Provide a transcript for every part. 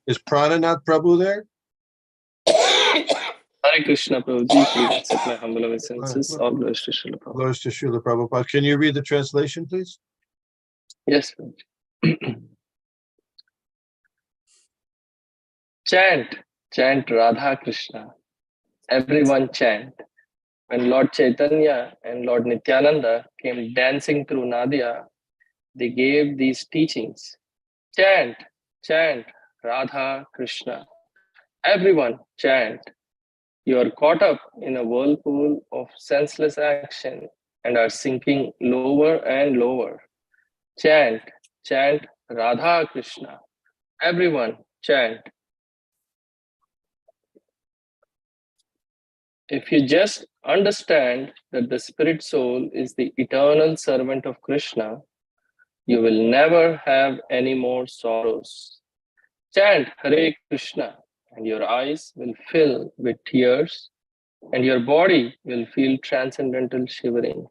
Is Prananath Prabhu there? Hare Krishna, Prabhuji. Please accept my humble obeisances. All glories to Srila Prabhupada. Glories to Srila Prabhupada. Can you read the translation, please? Yes, Prabhuji. Chant Radha Krishna. Everyone chant. When Lord Chaitanya and Lord Nityananda came dancing through Nadia, they gave these teachings. Chant Radha Krishna. Everyone chant. You are caught up in a whirlpool of senseless action and are sinking lower and lower. Chant Radha Krishna. Everyone chant. If you just understand that the spirit soul is the eternal servant of Krishna, you will never have any more sorrows. Chant Hare Krishna, and your eyes will fill with tears, and your body will feel transcendental shivering.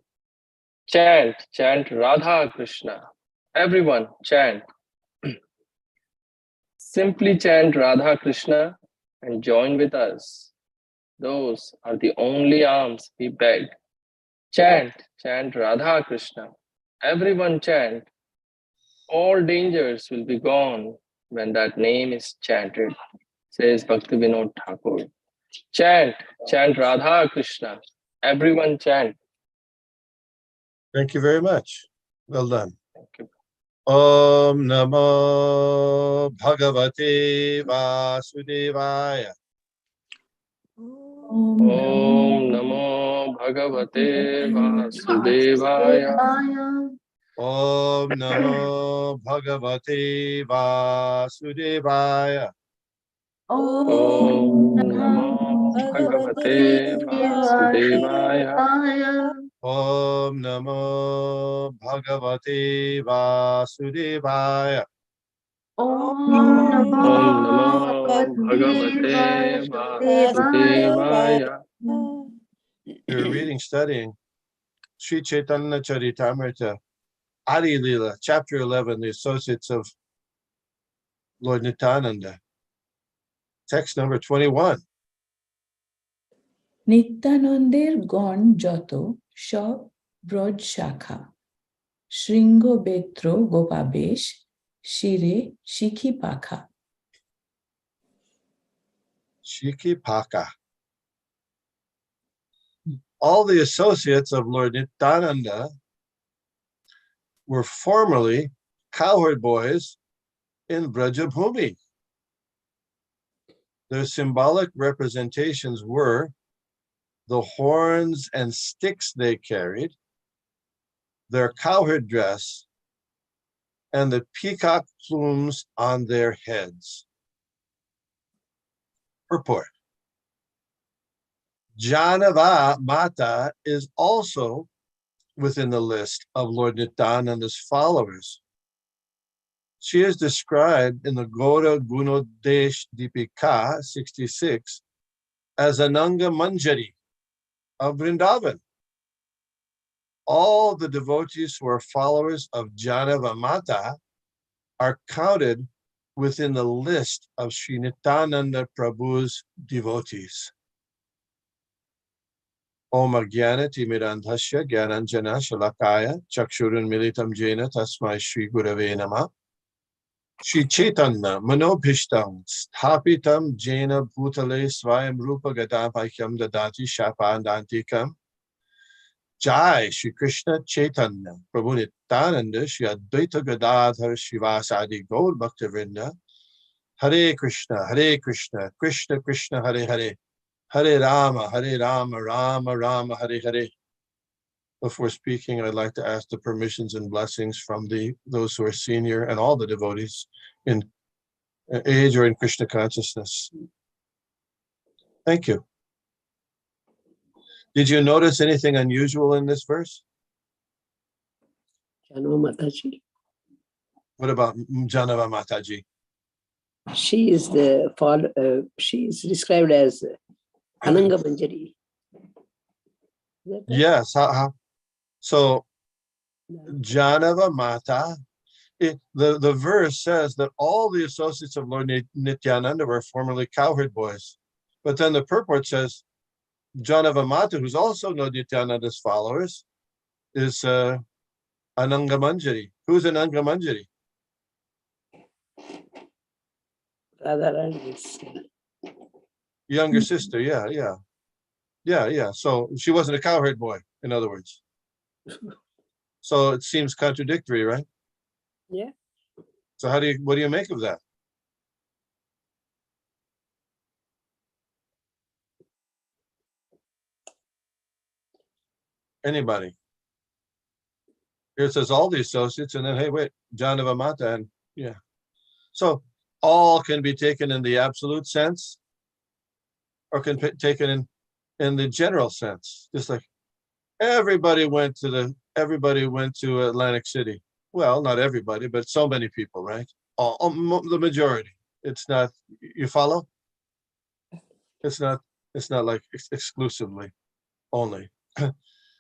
Chant Radha Krishna. Everyone chant. Simply chant Radha Krishna and join with us. Those are the only alms we beg. Chant Radha Krishna. Everyone chant. All dangers will be gone when that name is chanted, says Bhakti Vinod Thakur. Chant Radha Krishna. Everyone chant. Thank you very much. Well done. Thank you. Om Namo Bhagavate Vasudevaya. Om Namo Bhagavate Vasudevaya. Om Namo Bhagavate Vasudevaya. Om Namo Bhagavate Vasudevaya. Om Namo Bhagavate Vasudevaya. Om Namo Bhagavate Vasudevaya. We're reading, studying Sri Caitanya Caritamrita Adi Lila, chapter 11, the associates of Lord Nityananda. Text number 21. নিত্যানন্দের গণ যত সব ব্রজ শাখা শৃঙ্গ বেত্র গোপাবেশ শিরে শিখি পাখা. Shiki Paka. All the associates of Lord Nityananda were formerly cowherd boys in Brajabhumi. Their symbolic representations were the horns and sticks they carried, their cowherd dress, and the peacock plumes on their heads. Purport. Janava Mata is also within the list of Lord Nityananda's followers. She is described in the Gaura Gunodesh Dipika 66 as Ananga Manjari of Vrindavan. All the devotees who are followers of Janava Mata are counted within the list of Sri Nityananda Prabhu's devotees. Om Agyanati Mirandhasya Gyananjana Shalakaya Chakshurun Militam Jena Tasmai Shri Gurave Namah Shri Chaitanya Manobhishtam Sthapitam Jena Bhutale Svayam Rupa Gadabhakyam Dadati Shapandantikam Jai Shri Krishna Chaitanya Prabhu Nityananda Shri Advaita Gadadhar Shivasadi Gaur Bhaktivinoda Hare Krishna Krishna Krishna Hare Hare Hare Rama Rama Rama Hare Hare. Before speaking, I'd like to ask the permissions and blessings from those who are senior and all the devotees in age or in Krishna consciousness. Thank you. Did you notice anything unusual in this verse? Janava Mataji. What about Janava Mataji? She is she is described as Ananga Manjari. Yes. So Janava Mata the verse says that all the associates of Lord Nityananda were formerly cowherd boys. But then the purport says John of Amata, who's also Lord Nityananda's followers, is Anangamanjari. Who's Anangamanjari? Radharani's Younger sister, yeah. So she wasn't a cowherd boy, in other words. So it seems contradictory, right? yeah. So what do you make of that? Anybody? Here it says all the associates, and then hey, wait, John of Amata, and yeah. So all can be taken in the absolute sense, or can be taken in the general sense. Just like everybody went to Atlantic City. Well, not everybody, but so many people, right? The majority. It's not. You follow? It's not like exclusively only.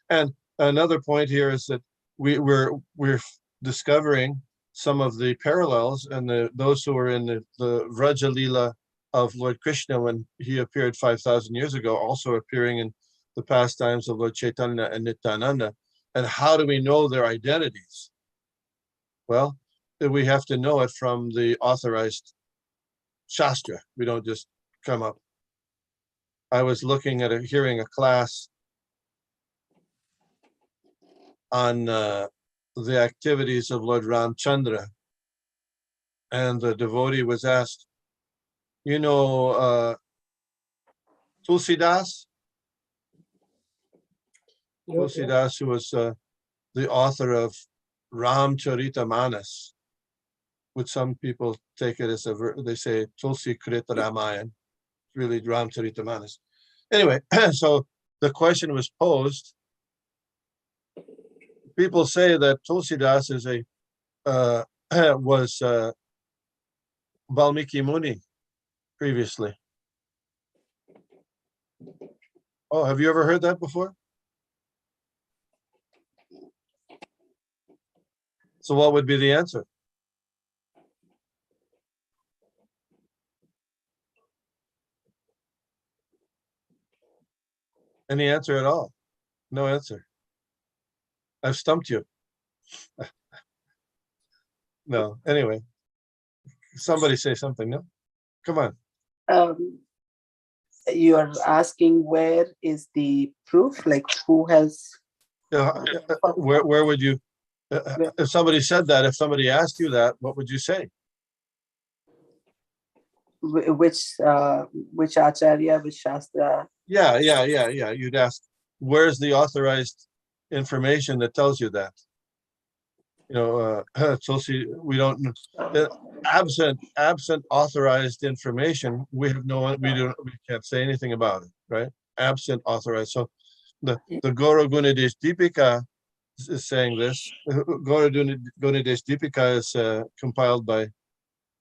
And another point here is that we're discovering some of the parallels, and those who were in the Vraja Leela of Lord Krishna when he appeared 5,000 years ago, also appearing in the pastimes of Lord Chaitanya and Nityananda. And how do we know their identities? Well, we have to know it from the authorized Shastra. We don't just come up. I was looking at hearing a class on the activities of Lord Ramchandra, and the devotee was asked, you know, Tulsidas, who was the author of Ramcharita which some people take it as they say Tulsi Krita Ramayan, really Ramcharita. Anyway, so the question was posed. People say that Tulsidas is was Valmiki Muni previously. Oh, have you ever heard that before? So what would be the answer? Any answer at all? No answer. I've stumped you. No, anyway. Somebody say something, no? Come on. You are asking where is the proof, like who has Where would you, if somebody said that, if somebody asked you that, what would you say? which acharya, which shastra? Yeah. You'd ask, where's the authorized information that tells you that? You know, Tulsi, we don't, absent authorized information, we can't say anything about it, right? Absent authorized. So the Gaura Gunadesh Deepika is saying this. Gaura Gunadesh Deepika is compiled by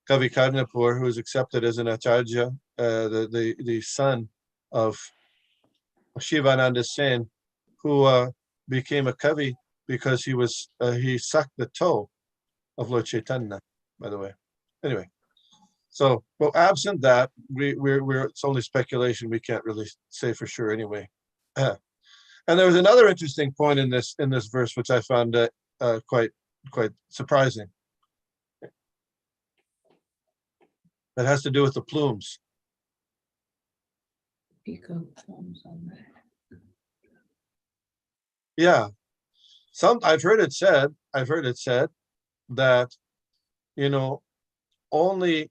Kavi Karnapur, who is accepted as an acharya, the son of Shivananda Sen, who became a Kavi because he sucked the toe of Lord Chaitanya, by the way. Anyway, so well, absent that, we're it's only speculation. We can't really say for sure anyway. And there was another interesting point in this verse which I found quite surprising. That has to do with the plumes. Peacock plumes on that. Yeah, I've heard it said that, you know, only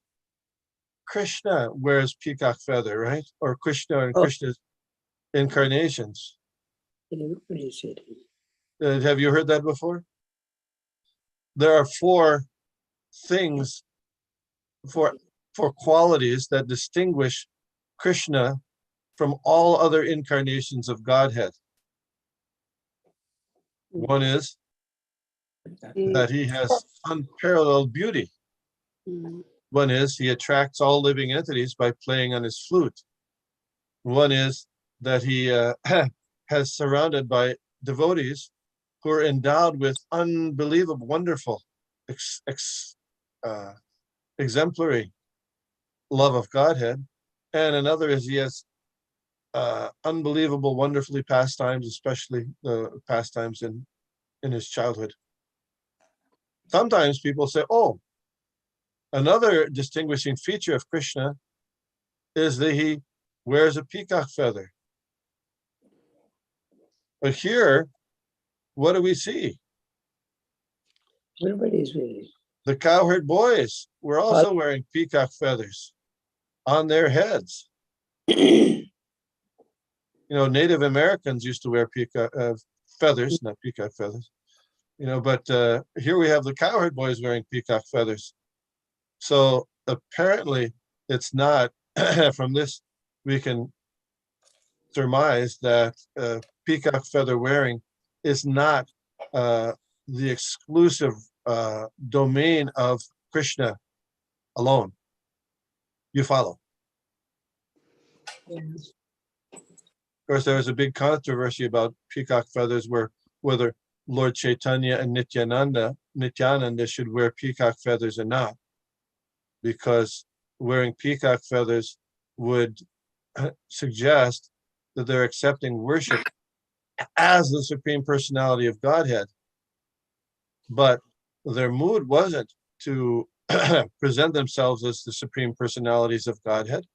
Krishna wears peacock feather, right? Or Krishna and Krishna's incarnations. Have you heard that before? There are four things, for qualities that distinguish Krishna from all other incarnations of Godhead. One is that he has unparalleled beauty. One is he attracts all living entities by playing on his flute. One is that he has surrounded by devotees who are endowed with unbelievable, wonderful exemplary love of Godhead, and another is he has unbelievable, wonderfully pastimes, especially the pastimes in his childhood. Sometimes people say, oh, another distinguishing feature of Krishna is that he wears a peacock feather. But here, what do we see? Everybody is wearing. The cowherd boys were also wearing peacock feathers on their heads. Native Americans used to wear peacock feathers, not peacock feathers. But here we have the cowherd boys wearing peacock feathers. So apparently it's not, from this we can surmise that peacock feather wearing is not the exclusive domain of Krishna alone. You follow? Yes. Of course, there was a big controversy about peacock feathers, whether Lord Chaitanya and Nityananda should wear peacock feathers or not, because wearing peacock feathers would suggest that they're accepting worship as the Supreme Personality of Godhead. But their mood wasn't to present themselves as the Supreme Personalities of Godhead.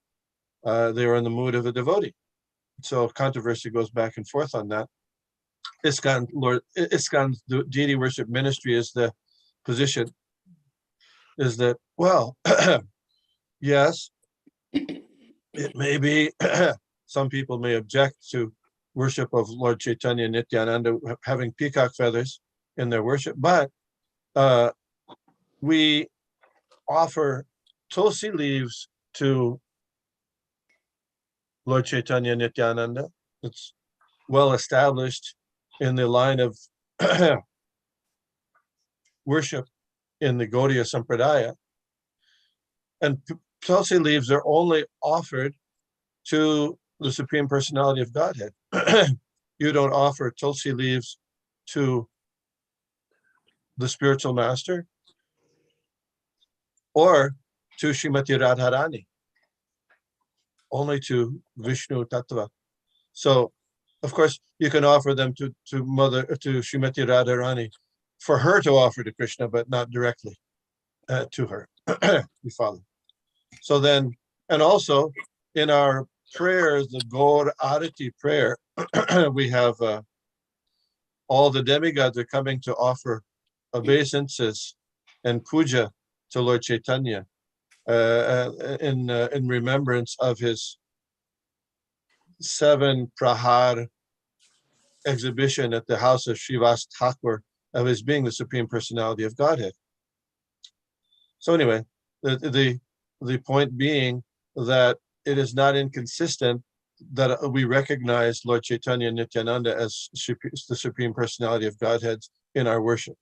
They were in the mood of a devotee. So controversy goes back and forth on that. ISKCON's deity worship ministry is the position is that, well, yes, it may be, some people may object to worship of Lord Chaitanya and Nityananda having peacock feathers in their worship, but we offer tulsi leaves to Lord Chaitanya Nityananda. It's well established in the line of worship in the Gaudiya Sampradaya. And tulsi leaves are only offered to the Supreme Personality of Godhead. You don't offer tulsi leaves to the spiritual master or to Srimati Radharani, only to Vishnu Tattva. So, of course, you can offer them to Srimati Radharani for her to offer to Krishna, but not directly to her. You follow? So then, and also in our prayers, the Gaur Arati prayer, we have all the demigods are coming to offer obeisances and puja to Lord Chaitanya in remembrance of his 7 Prahar exhibition at the house of Srivas Thakur, of his being the Supreme Personality of Godhead. So anyway, the point being that it is not inconsistent that we recognize Lord Chaitanya and Nityananda as the Supreme Personality of Godhead in our worship.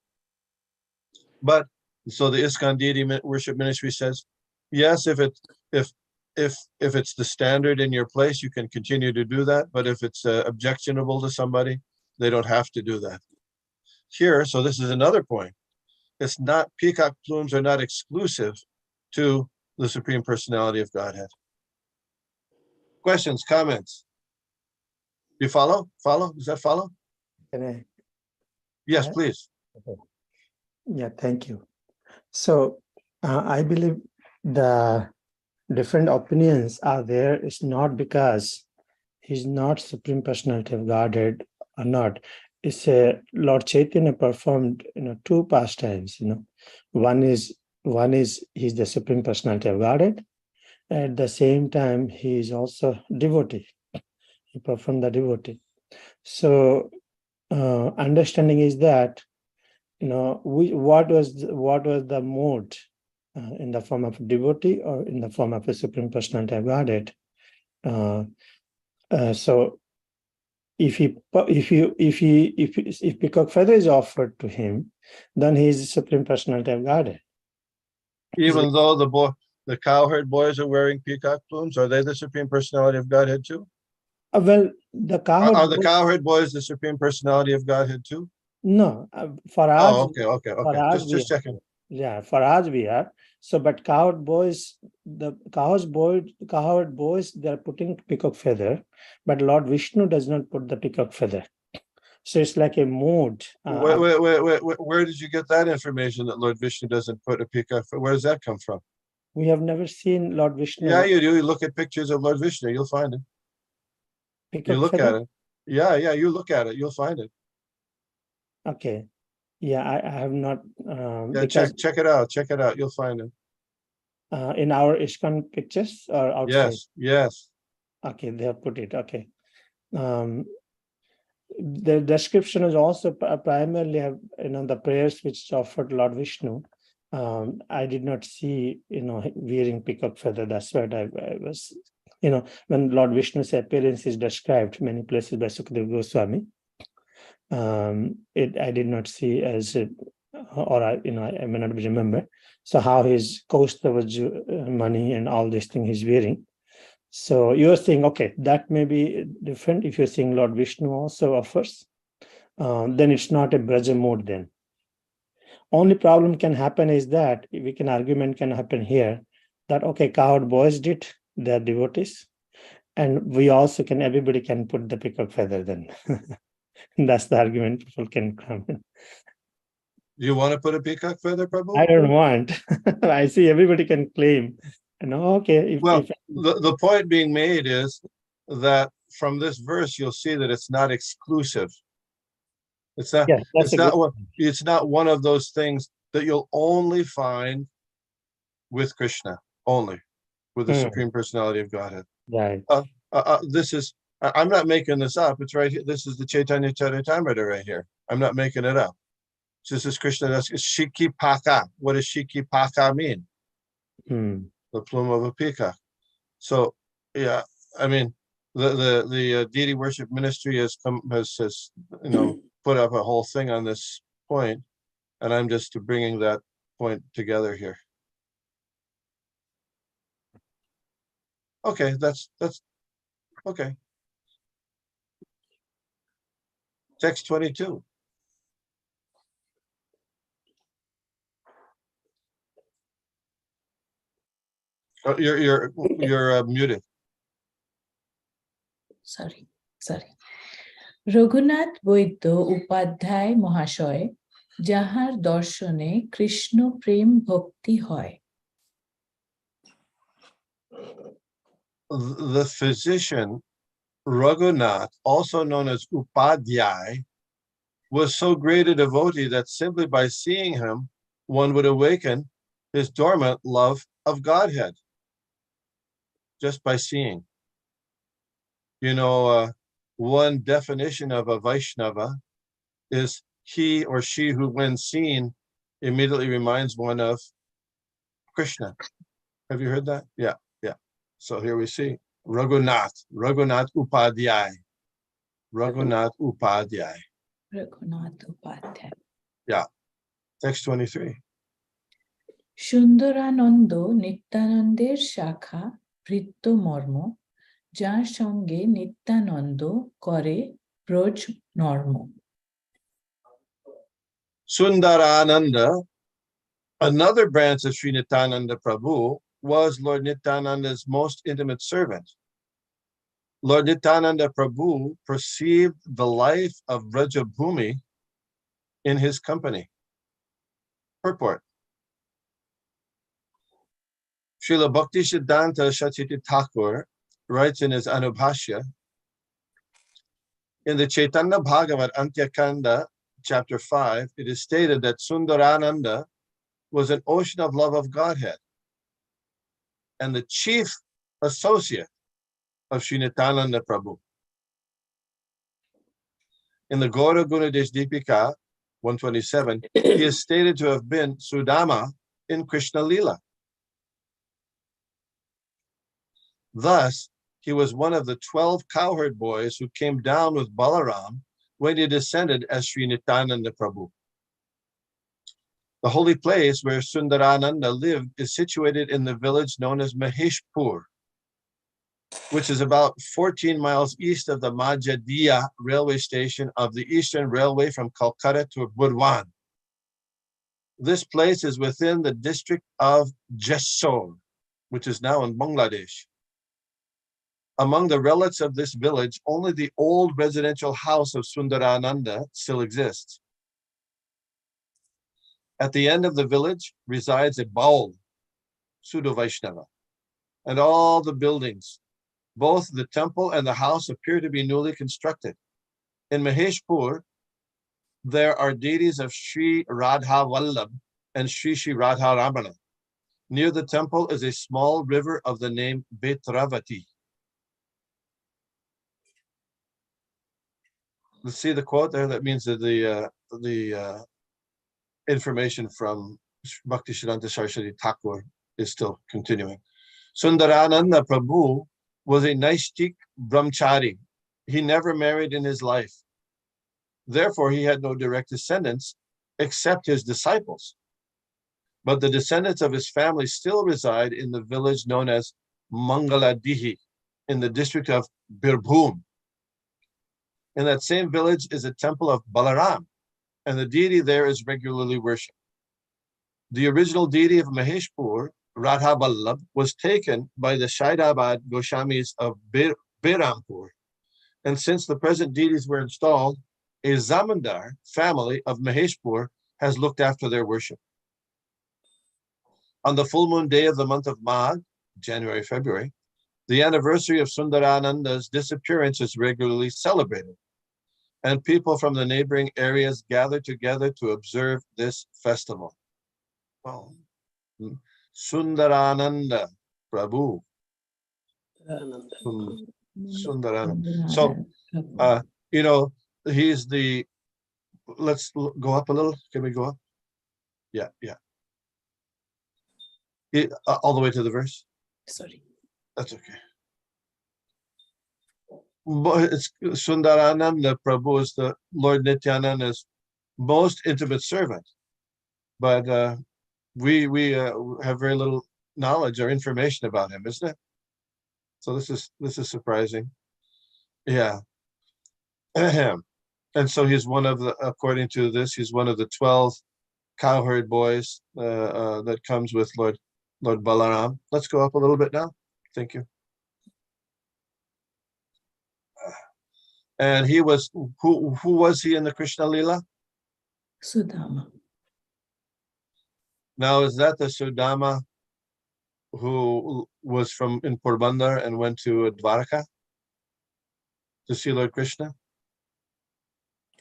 But so the ISKCON deity worship ministry says, yes, if it's the standard in your place, you can continue to do that. But if it's objectionable to somebody, they don't have to do that. Here, so this is another point. It's not, peacock plumes are not exclusive to the Supreme Personality of Godhead. Questions, comments? You follow? Follow? Does that follow? Can I? Yes, Yeah. please. Okay. Yeah, thank you. So I believe the different opinions are there. It's not because he's not Supreme Personality of Godhead or not. It's Lord Chaitanya performed 2 pastimes. One is he's the Supreme Personality of Godhead. At the same time, he is also devotee. He performed the devotee. So understanding is that what was the mode in the form of devotee or in the form of a Supreme Personality of Godhead. So if peacock feather is offered to him, then he is the Supreme Personality of Godhead. Even though the cowherd boys are wearing peacock plumes, are they the Supreme Personality of Godhead too? Well, the cowherd Are the cowherd boys the Supreme Personality of Godhead too? no, for us. Oh, okay. For us, Just checking. Yeah, for us we are. So, but cowherd boys, cowherd boys, they're putting peacock feather, but Lord Vishnu does not put the peacock feather. So it's like a mood. Wait. Where did you get that information that Lord Vishnu doesn't put a peacock? Where does that come from? We have never seen Lord Vishnu. Yeah, you do. You look at pictures of Lord Vishnu, you'll find it. Peacock You look feather? at it. Yeah, you look at it, you'll find it. Okay. Yeah, I have not. Yeah, Because check it out. Check it out. You'll find it. in our ISKCON pictures or outside? Yes. Okay, they have put it. Okay. The description is also primarily have, the prayers which is offered Lord Vishnu. I did not see, wearing peacock feather. That's what I was, when Lord Vishnu's appearance is described many places by Sukadeva Goswami. I did not see as it, or I may not remember. So how his Kaustava money and all these things he's wearing. So you're saying, okay, that may be different. If you're saying Lord Vishnu also offers, then it's not a Braja mode then. Only problem can happen is that argument can happen here that, okay, cowherd boys did, they're devotees. And we also everybody can put the peacock feather then. That's the argument people can come in. Do you want to put a peacock feather, Prabhu? I don't want. I see everybody can claim. Okay. The point being made is that from this verse, you'll see that it's not exclusive. It's not. Yeah, it's not one of those things that you'll only find with Krishna, only with the Supreme Personality of Godhead. Right. This is. I'm not making this up. It's right here. This is the Caitanya Caritamrita right here. I'm not making it up. This is Krishna. That's Shiki Paka. What does Shiki Paka mean? The plume of a peacock. So, yeah, I mean, the deity worship ministry has put up a whole thing on this point, and I'm just bringing that point together here. Okay, that's okay. Text 22. You're muted. Sorry. Raghunath বৈদ্য উপাধ্যায় মহাশয় যাহার দর্শনে কৃষ্ণ প্রেম ভক্তি হয়. The physician Raghunath, also known as Upadhyay, was so great a devotee that simply by seeing him, one would awaken his dormant love of Godhead. Just by seeing. One definition of a Vaishnava is he or she who, when seen, immediately reminds one of Krishna. Have you heard that? Yeah. So here we see Raghunath Upadhyay. Raghunath Upadhyay. Yeah. Text 23. Sundarananda নিত্যানন্দের শাখা ভৃত্য মর্ম, যার সঙ্গে নিত্যানন্দ করে ব্রজ নর্ম. Sundarananda, another branch of Sri Nityananda Prabhu, was Lord Nityananda's most intimate servant. Lord Nityananda Prabhu perceived the life of Vrajabhumi in his company. Purport. Srila Bhaktisiddhanta Shachiti Thakur writes in his Anubhashya, in the Chaitanya Bhagavat Antyakanda, chapter 5, it is stated that Sundarananda was an ocean of love of Godhead and the chief associate of Sri Nityananda Prabhu. In the Gaura Gunadesh Deepika 127, he is stated to have been Sudama in Krishna Lila. Thus, he was one of the 12 cowherd boys who came down with Balaram when he descended as Sri Nityananda Prabhu. The holy place where Sundarananda lived is situated in the village known as Maheshpur, which is about 14 miles east of the Majadiya railway station of the Eastern Railway from Calcutta to Burwan. This place is within the district of Jessore, which is now in Bangladesh. Among the relics of this village, only the old residential house of Sundarananda still exists. At the end of the village resides a baul, Pseudo Vaishnava, and all the buildings, both the temple and the house, appear to be newly constructed. In Maheshpur, there are deities of Sri Radha Vallabh and Sri Radha Ramana. Near the temple is a small river of the name Betravati. Let's see the quote there. That means that the information from Bhaktisiddhanta Saraswati Thakur is still continuing. Sundarananda Prabhu was a Naistik brahmachari. He never married in his life. Therefore, he had no direct descendants except his disciples. But the descendants of his family still reside in the village known as Mangaladihi in the district of Birbhum. In that same village is a temple of Balaram, and the deity there is regularly worshipped. The original deity of Maheshpur, Radha Vallabh, was taken by the Shaidabad Goswamis of Birampur. And since the present deities were installed, a Zamindar family of Maheshpur has looked after their worship. On the full moon day of the month of Magh, January, February, the anniversary of Sundarananda's disappearance is regularly celebrated, and people from the neighboring areas gather together to observe this festival. Oh. Sundarananda Prabhu. Sundarananda. So, he's the, let's go up a little. Can we go up? Yeah. All the way to the verse? Sorry. That's okay. But it's Sundarananda Prabhu is the Lord Nityananda's most intimate servant. But we have very little knowledge or information about him, isn't it? So this is surprising. Yeah. And so he's one of the, according to this, he's one of the 12 cowherd boys that comes with Lord Balaram. Let's go up a little bit now. Thank you. And he was, who was he in the Krishna Lila? Sudama. Now, is that the Sudama who was in Porbandar and went to Dwarka to see Lord Krishna?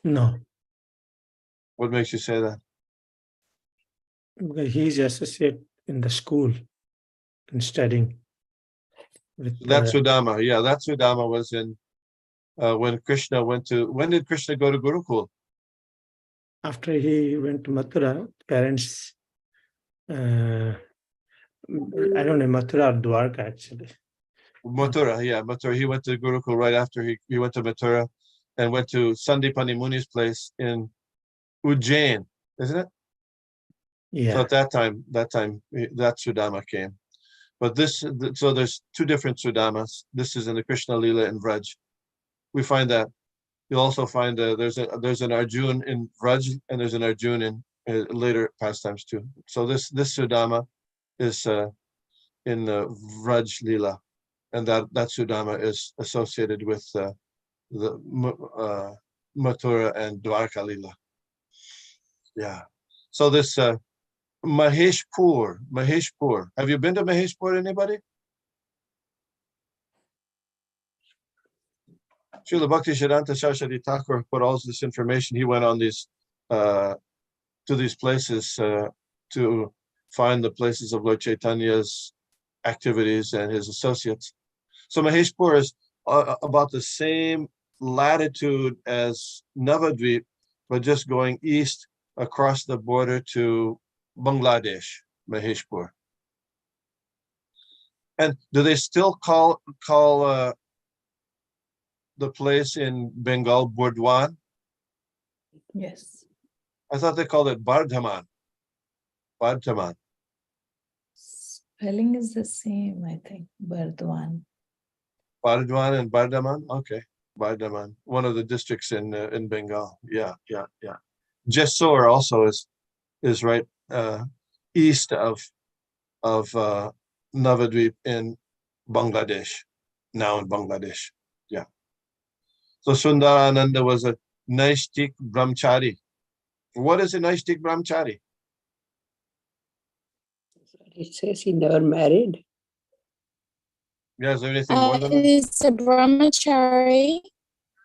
No, What makes you say that? because he's associate in the school and studying with That Sudama, yeah, that Sudama was in when Krishna when did Krishna go to Gurukul? after he went to Mathura, parents, I don't know, Mathura or Dwarka actually. Mathura, yeah, Mathura. He went to Gurukul right after he went to Mathura and went to Sandipani Muni's place in Ujjain, isn't it? Yeah. So at that time, that Sudama came. But so there's two different Sudamas. This is in the Krishna Lila in Vraj. We find that. You'll also find there's an Arjun in Vraj and there's an Arjun in later pastimes too. So this Sudama is in the Vraj Lila, and that Sudama is associated with the Mathura and Dwarka Lila. Yeah. So this Maheshpur. Have you been to Maheshpur, anybody? Srila Bhaktisiddhanta Saraswati Thakur put all this information. He went on these to these places to find the places of Lord Chaitanya's activities and his associates. So Maheshpur is about the same latitude as Navadvip, but just going east across the border to Bangladesh, Maheshpur. And do they still call the place in Bengal Burdwan? Yes. I thought they called it Bardhaman. Bardhaman. Spelling is the same, I think. Bardwan. Bardwan and Bardhaman? Okay. Bardhaman. One of the districts in Bengal. Yeah. Jessore also is right east of Navadvip in Bangladesh, now in Bangladesh. Yeah. So Sundarananda was a Naistik Brahmachari. What is a Naistik Brahmachari? It says he never married. Yeah, is there anything more than that? It's a brahmachari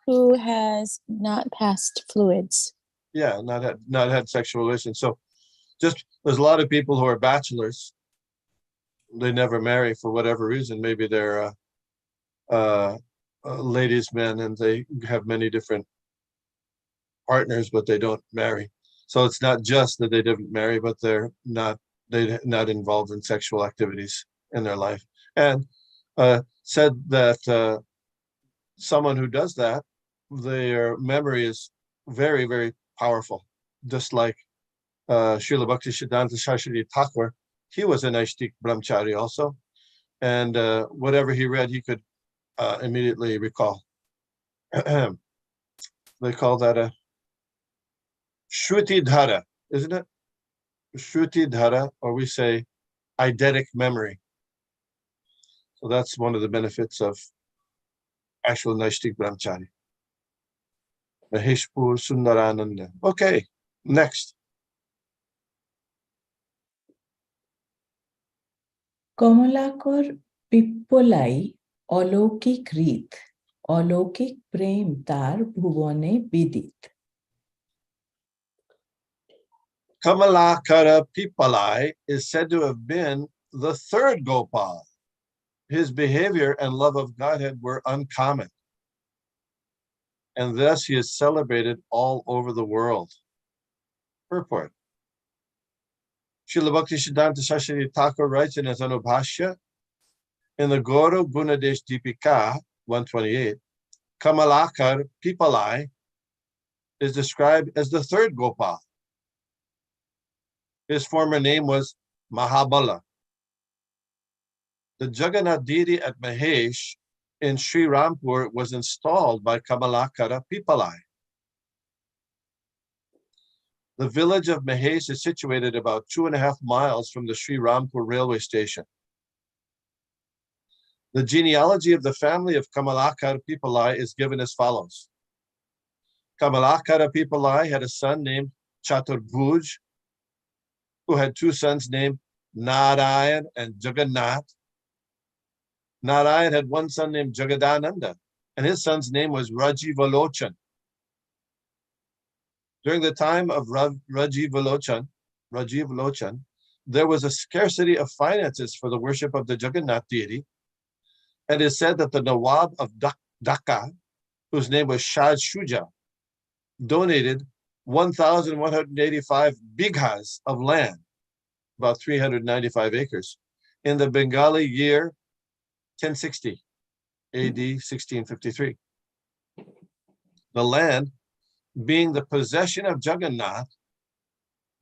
who has not passed fluids. Yeah, not had sexual relations. So just there's a lot of people who are bachelors. They never marry for whatever reason. Maybe they're ladies, men, and they have many different partners, but they don't marry. So it's not just that they didn't marry, but they're not involved in sexual activities in their life. And said that someone who does that, their memory is very, very powerful. Just like Srila Bhaktisiddhanta Saraswati Thakur, he was a Naistik Brahmachari also. And whatever he read, he could immediately recall. They call that a Shruti Dhara, isn't it? Shruti Dhara, or we say eidetic memory. So that's one of the benefits of actual Naistik Brahmachari. Maheshpur Sundarananda. Okay, next. কমলাকর পিপ্পলাই অলৌকিক রীত অলৌকিক প্রেম তার ভুবনে বিদিত Kamalakara Pipalai is said to have been the third Gopal. His behavior and love of Godhead were uncommon, and thus he is celebrated all over the world. Purport. Srila Bhaktisiddhanta Saraswati Thakur writes in his Anubhashya, in the Guru Gunadesh Deepika 128, Kamalakar Pipalai is described as the third Gopal. His former name was Mahabala. The Jagannath deity at Mahesh in Sri Rampur was installed by Kamalakara Pipalai. The village of Mahesh is situated about 2.5 miles from the Sri Rampur railway station. The genealogy of the family of Kamalakara Pipalai is given as follows. Kamalakara Pipalai had a son named Chaturbhuj, who had 2 sons named Narayan and Jagannath. Narayan had 1 son named Jagadananda, and his son's name was Rajivalochan. During the time of Rajivalochan, there was a scarcity of finances for the worship of the Jagannath deity, and it is said that the Nawab of Dhaka, whose name was Shah Shuja, donated 1,185 bighas of land, about 395 acres, in the Bengali year 1060, AD 1653. The land being the possession of Jagannath,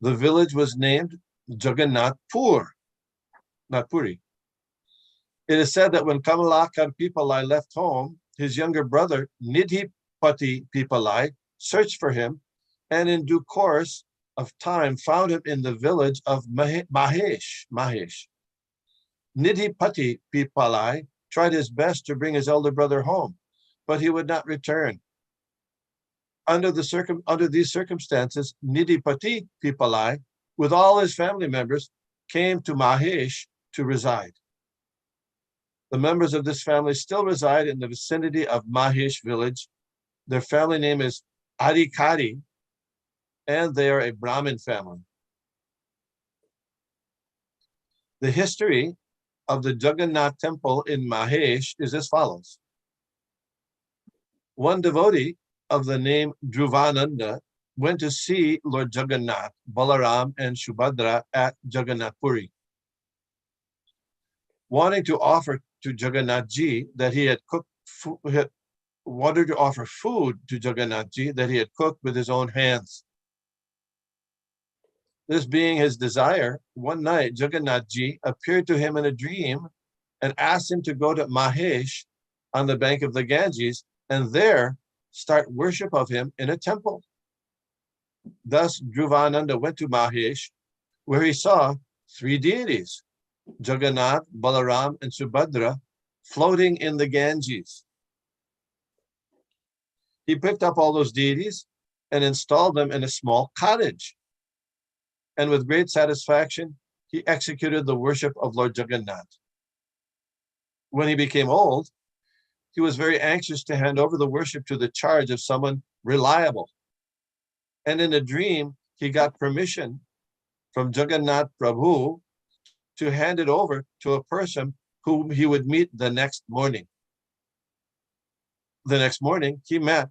the village was named Jagannathpur, not Puri. It is said that when Kamalakar Pipalai left home, his younger brother, Nidhipati Pipalai, searched for him, and in due course of time found him in the village of Mahesh. Nidhipati Pipalai tried his best to bring his elder brother home, but he would not return. Under these circumstances, Nidhipati Pipalai, with all his family members, came to Mahesh to reside. The members of this family still reside in the vicinity of Mahesh village. Their family name is Adhikari, and they are a Brahmin family. The history of the Jagannath temple in Mahesh is as follows. One devotee of the name Dhruvananda went to see Lord Jagannath, Balaram, and Subhadra at Jagannath Puri, wanting to offer to Jagannath Ji that he had cooked wanted to offer food to Jagannath Ji that he had cooked with his own hands. This being his desire, one night Jagannath Ji appeared to him in a dream and asked him to go to Mahesh on the bank of the Ganges and there start worship of him in a temple. Thus Dhruvananda went to Mahesh, where he saw 3 deities, Jagannath, Balaram, and Subhadra, floating in the Ganges. He picked up all those deities and installed them in a small cottage. And with great satisfaction, he executed the worship of Lord Jagannath. When he became old, he was very anxious to hand over the worship to the charge of someone reliable. And in a dream, he got permission from Jagannath Prabhu to hand it over to a person whom he would meet the next morning. The next morning, he met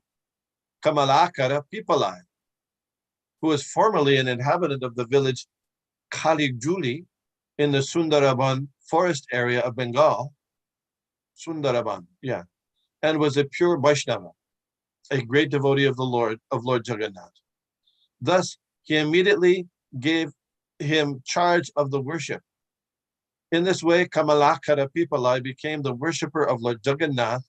Caitanya Caritamrita, who was formerly an inhabitant of the village Kalijuli in the Sundaraban forest area of Bengal. Sundaraban, yeah, and was a pure Vaishnava, a great devotee of Lord Jagannath. Thus, he immediately gave him charge of the worship. In this way, Caitanya Caritamrita became the worshipper of Lord Jagannath,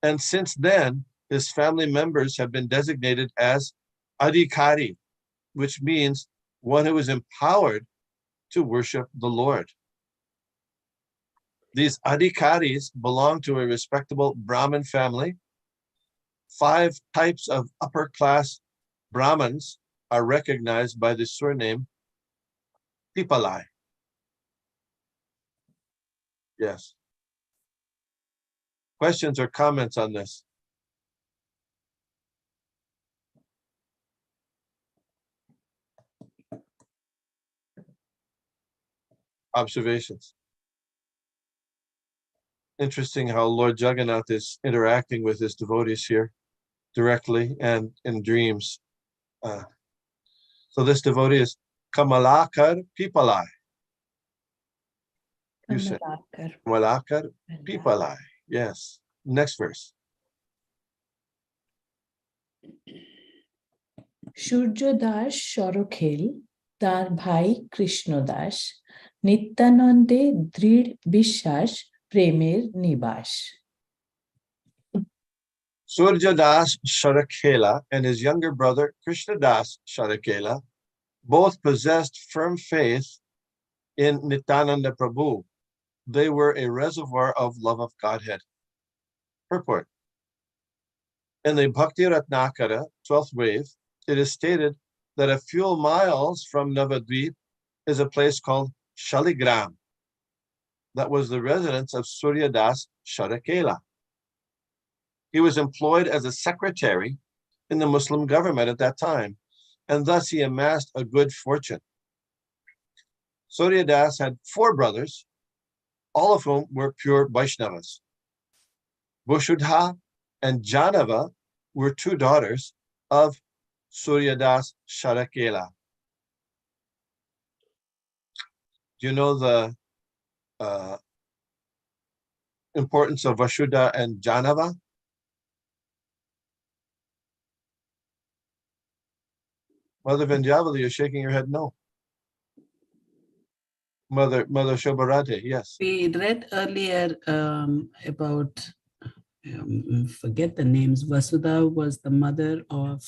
and since then, his family members have been designated as adhikari, which means one who is empowered to worship the Lord. These adhikaris belong to a respectable Brahmin family. 5 types of upper class Brahmins are recognized by the surname Pipalai. Yes. Questions or comments on this? Observations. Interesting how Lord Jagannath is interacting with his devotees here directly and in dreams. So this devotee is Caitanya Caritamrita. You said Caitanya Caritamrita. Yes. Next verse. Suryadas Sarkhel তার ভাই কৃষ্ণদাস নিত্যানন্দে দৃঢ় বিশ্বাস প্রেমের নিবাস Surya Das Sharakela and his younger brother Krishna Das Sharakela both possessed firm faith in Nityananda Prabhu. They were a reservoir of love of Godhead. Purport. In the Bhakti Ratnakara, 12th wave, it is stated that a few miles from Navadvip is a place called Shaligram. That was the residence of Surya Das Sharakela. He was employed as a secretary in the Muslim government at that time, and thus he amassed a good fortune. Surya Das had 4 brothers, all of whom were pure Vaishnavas. Bushudha and Janava were 2 daughters of Surya Das Sharakela. Do you know the importance of Vasudha and Janava? Mother Vanjavali, you're shaking your head no. Mother Shobharati, yes. We read earlier about, forget the names. Vasudha was the mother of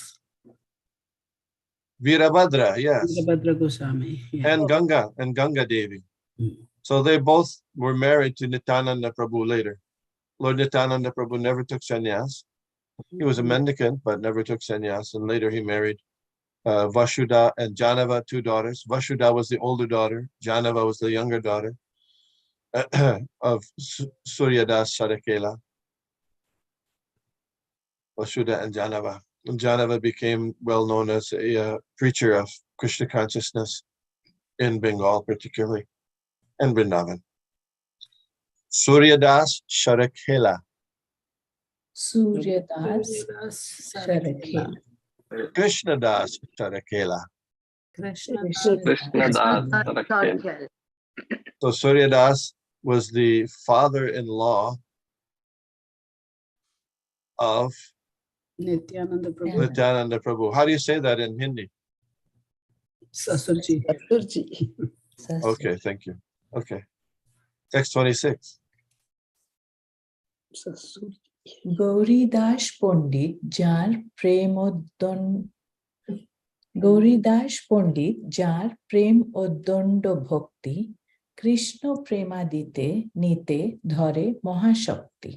Virabhadra, yes. Virabhadra Goswami. Yeah. And Ganga Devi. So they both were married to Nityananda Prabhu later. Lord Nityananda Prabhu never took sannyas. He was a mendicant, but never took sannyas. And later he married Vasudha and Janava, 2 daughters. Vasudha was the older daughter. Janava was the younger daughter of Surya Das Sharakela. Vasudha and Janava. And Janava became well known as a preacher of Krishna consciousness in Bengal particularly, and Vrindavan. Surya Das Sharakela. Surya Das Sharakela. Krishna Das Sharakela. Krishna Das Sharakela. So Surya Das was the father-in-law of Nityananda Prabhu. Nityananda Prabhu. How do you say that in Hindi? Sasurji. Okay, thank you. Okay. Text 26. Gouridas পণ্ডিত যার গৌরীদাস পণ্ডিত যার প্রেম ও দণ্ড ভক্তি কৃষ্ণ প্রেমাদিতে নিতে ধরে মহাশক্তি।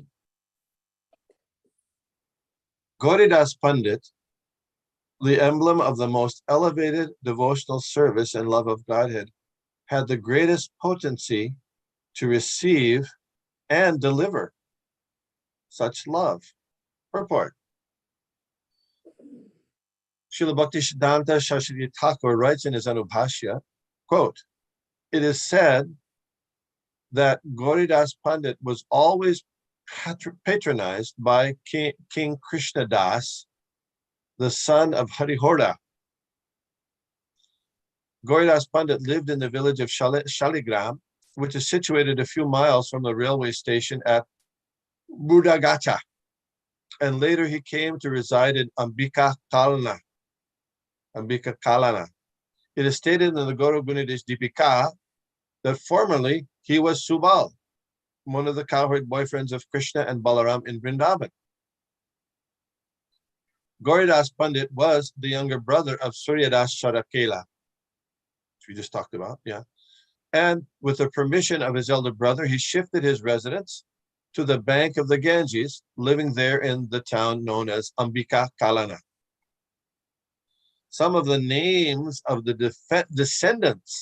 Gauridas Pandit, the emblem of the most elevated devotional service and love of Godhead, had the greatest potency to receive and deliver such love. Purport. Srila Bhaktisiddhanta Saraswati Thakur writes in his Anubhashya, quote, "It is said that Gauridas Pandit was always patronized by King Krishnadas, the son of Harihora. Gauridas Pandit lived in the village of Shaligram, which is situated a few miles from the railway station at Budagacha. And later he came to reside in Ambika Kalana. It is stated in the Guru Gunadish Dipika that formerly he was Subal, one of the cowherd boyfriends of Krishna and Balaram in Vrindavan. Gauridas Pandit was the younger brother of Suryadas Charakela, which we just talked about, yeah. And with the permission of his elder brother, he shifted his residence to the bank of the Ganges, living there in the town known as Ambika Kalana. Some of the names of the descendants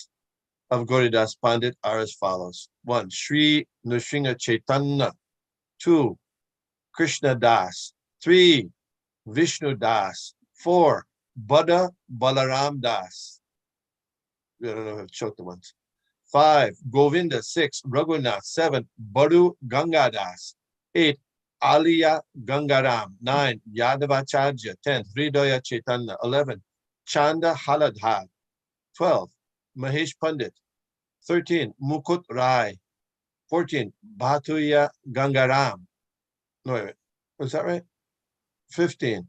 of Gauridas Pandit are as follows. 1. Sri Nrsinga Chaitanya. 2. Krishna Das. 3. Vishnu Das. 4. Bada Balaram Das. I don't know if I've choked the ones. 5. Govinda. 6. Raghunath. 7. Badu Ganga Das. 8. Aliya Gangaram. 9. Yadavacharya. 10. Hridaya Chaitanya. 11. Chanda Haladhar. 12. Mahesh Pandit. 13. Mukut Rai. 14. Bhatuya Gangaram. No, wait. Was that right? 15.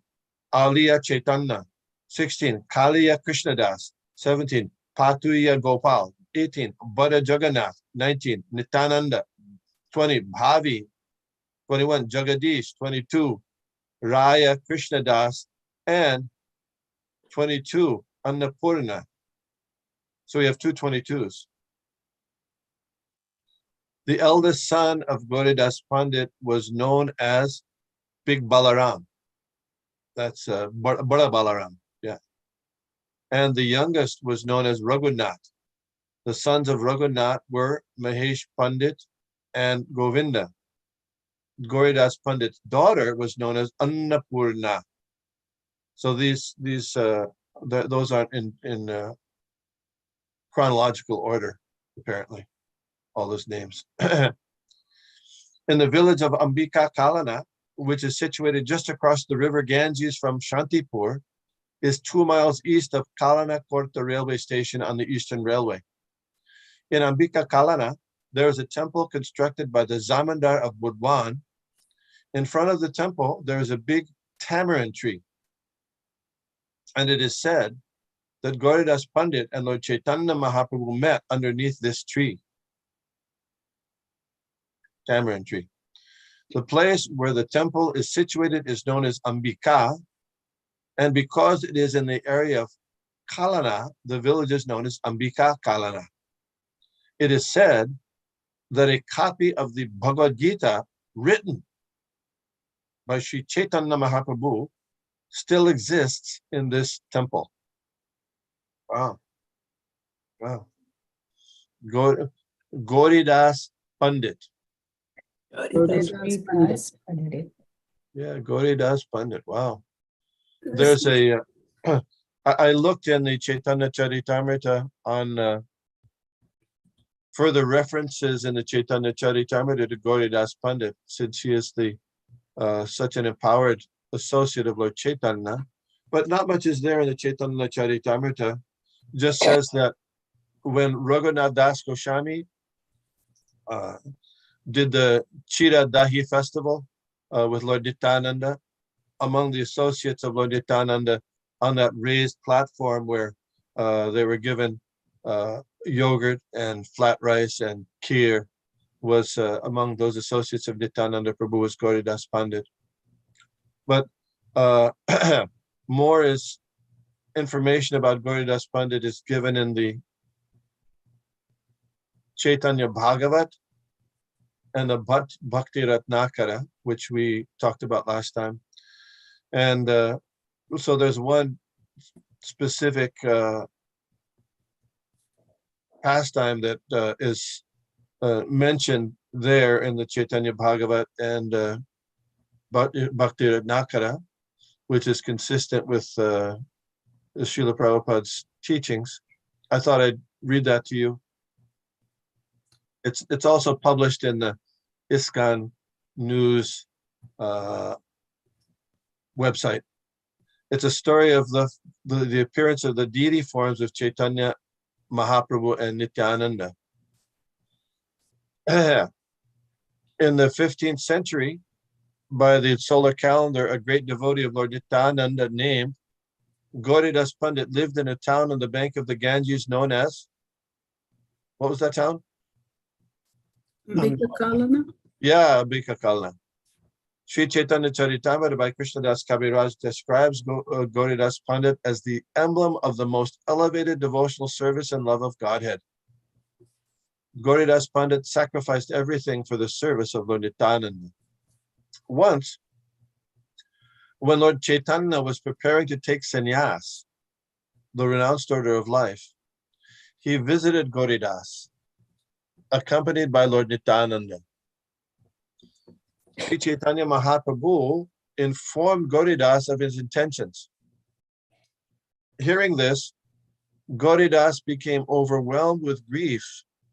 Aliya Chaitanya. 16. Kaliya Krishnadas. 17. Patuya Gopal. 18. Bada Jagannath. 19. Nityananda. 20. Bhavi. 21. Jagadish. 22. Raya Krishnadas. And 22. Annapurna. So we have two 22s. The eldest son of Gauridas Pandit was known as Big Balaram. That's Bada Balaram, yeah. And the youngest was known as Raghunath. The sons of Raghunath were Mahesh Pandit and Govinda. Gauridas Pandit's daughter was known as Annapurna. So those aren't in chronological order, apparently, all those names. In the village of Ambika Kalana, which is situated just across the river Ganges from Shantipur, is 2 miles east of Kalana Korta railway station on the Eastern Railway. In Ambika Kalana, there is a temple constructed by the Zamindar of Budwan. In front of the temple, there is a big tamarind tree. And it is said that Gauridas Pandit and Lord Chaitanya Mahaprabhu met underneath this tree. Tamarind tree. The place where the temple is situated is known as Ambika, and because it is in the area of Kalana, the village is known as Ambika Kalana. It is said that a copy of the Bhagavad Gita written by Sri Chaitanya Mahaprabhu still exists in this temple. Wow. Wow. Gauridas Pandit. Gouridas Pandit. Yeah, Gauridas Pandit. Wow. There's a, I looked in the Caitanya Caritamrita on further references in the Caitanya Caritamrita to Gauridas Pandit, since he is the such an empowered associate of Lord Chaitanya. But not much is there in the Caitanya Caritamrita. Just says that when Raghunath Das Goswami did the Chira Dahi festival with Lord Nityananda, among the associates of Lord Nityananda on that raised platform where they were given yogurt and flat rice and kheer, was among those associates of Nityananda Prabhu was Gauridas Pandit. But more is information about Gauridas Pandit is given in the Caitanya Bhagavat and the Bhakti Ratnakara, which we talked about last time. And so there's one specific pastime that is mentioned there in the Caitanya Bhagavat and Bhakti Ratnakara, which is consistent with Srila Prabhupada's teachings. I thought I'd read that to you. It's also published in the ISKCON News website. It's a story of the appearance of the deity forms of Chaitanya Mahaprabhu and Nityananda. In the 15th century, by the solar calendar, a great devotee of Lord Nityananda named Gauridas Pandit lived in a town on the bank of the Ganges known as, what was that town? Bikakalana? Yeah, Bikakalana. Sri Caitanya Caritamrita by Krishnadas Kaviraj describes Gauridas Pandit as the emblem of the most elevated devotional service and love of Godhead. Gauridas Pandit sacrificed everything for the service of Lord Nityananda. Once, when Lord Chaitanya was preparing to take sannyas, the renounced order of life, he visited Gauridas, accompanied by Lord Nityananda. Sri Chaitanya Mahaprabhu informed Gauridas of his intentions. Hearing this, Gauridas became overwhelmed with grief,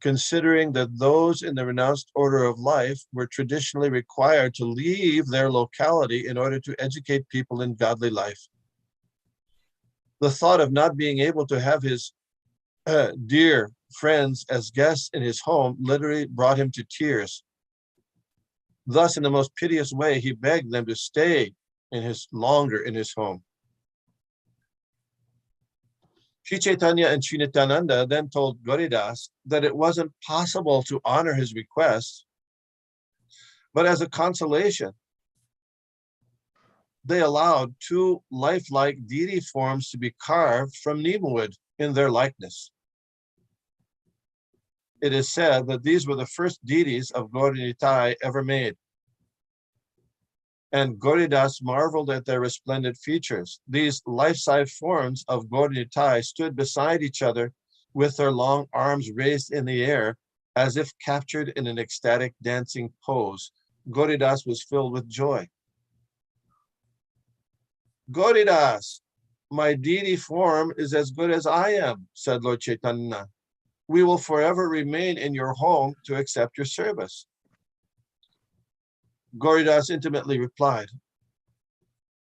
considering that those in the renounced order of life were traditionally required to leave their locality in order to educate people in godly life. The thought of not being able to have his dear friends as guests in his home literally brought him to tears. Thus, in the most piteous way, he begged them to stay longer in his home. Sri Chaitanya and Sri Nityananda then told Gauridas that it wasn't possible to honor his request, but as a consolation, they allowed two lifelike deity forms to be carved from neem wood in their likeness. It is said that these were the first deities of Gauranitai ever made. And Gauridas marveled at their resplendent features. These life-size forms of Gauranitai stood beside each other with their long arms raised in the air as if captured in an ecstatic dancing pose. Gauridas was filled with joy. Gauridas, my deity form is as good as I am, said Lord Chaitanya. We will forever remain in your home to accept your service. Gauridas intimately replied,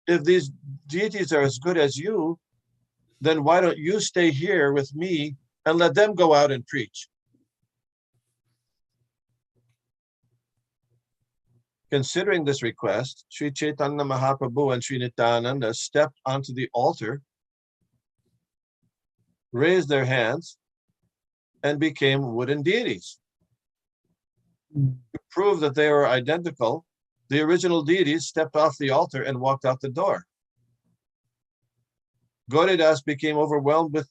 if these deities are as good as you, then why don't you stay here with me and let them go out and preach? Considering this request, Sri Chaitanya Mahaprabhu and Sri Nityananda stepped onto the altar, raised their hands, and became wooden deities. To prove that they were identical, the original deities stepped off the altar and walked out the door. Gauridas became overwhelmed with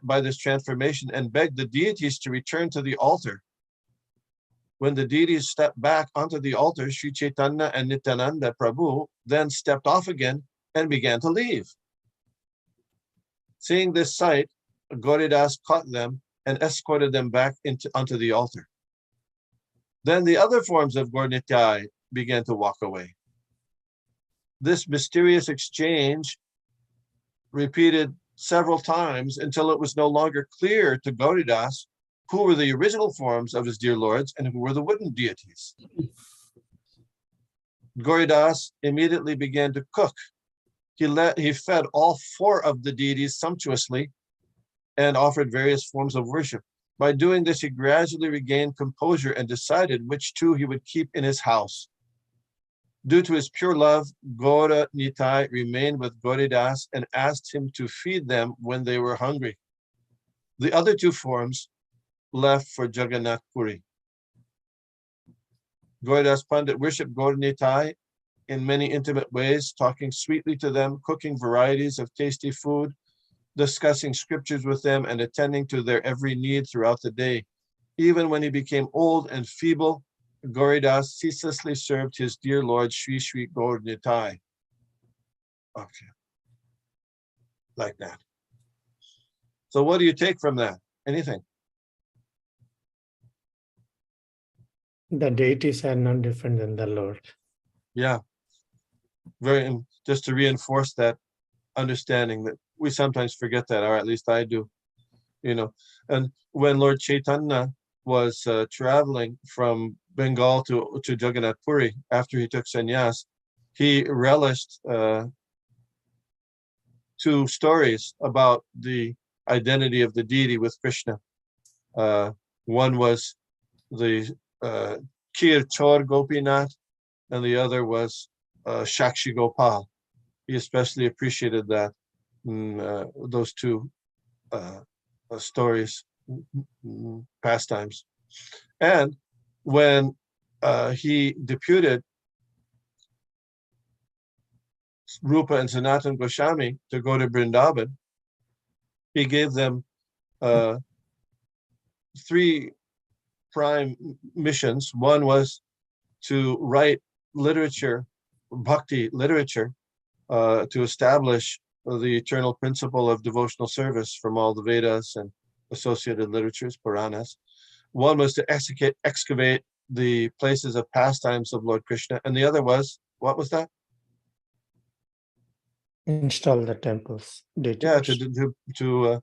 by this transformation and begged the deities to return to the altar. When the deities stepped back onto the altar, Sri Chaitanya and Nityananda Prabhu then stepped off again and began to leave. Seeing this sight, Gauridas caught them and escorted them back onto the altar. Then the other forms of Gauranitai began to walk away. This mysterious exchange repeated several times until it was no longer clear to Gauridas who were the original forms of his dear lords and who were the wooden deities. Gauridas immediately began to cook. He fed all four of the deities sumptuously and offered various forms of worship. By doing this, he gradually regained composure and decided which two he would keep in his house. Due to his pure love, Gauranitai remained with Gauridas and asked him to feed them when they were hungry. The other two forms left for Jagannath Puri. Gauridas Pandit worshipped Gauranitai in many intimate ways, talking sweetly to them, cooking varieties of tasty food, discussing scriptures with them and attending to their every need throughout the day. Even when he became old and feeble, Gauridas ceaselessly served his dear Lord Sri Sri Gaur Nitai. Okay, like that. So what do you take from that? Anything? The deities are not different than the Lord. Yeah, very. Just to reinforce that understanding that we sometimes forget that, or at least I do. You know, and when Lord Chaitanya was traveling from Bengal to Jagannath Puri after he took sannyas, he relished two stories about the identity of the deity with Krishna. One was the Kir Chor Gopinath, and the other was Shakshi Gopal. He especially appreciated that, those two stories, pastimes. And when he deputed Rupa and Sanatan Goswami to go to Vrindavan, he gave them three prime missions. One was to write literature, bhakti literature, to establish the eternal principle of devotional service from all the Vedas and associated literatures, Puranas. One was to excavate the places of pastimes of Lord Krishna, and the other was, what was that? Install the temples. Yeah, to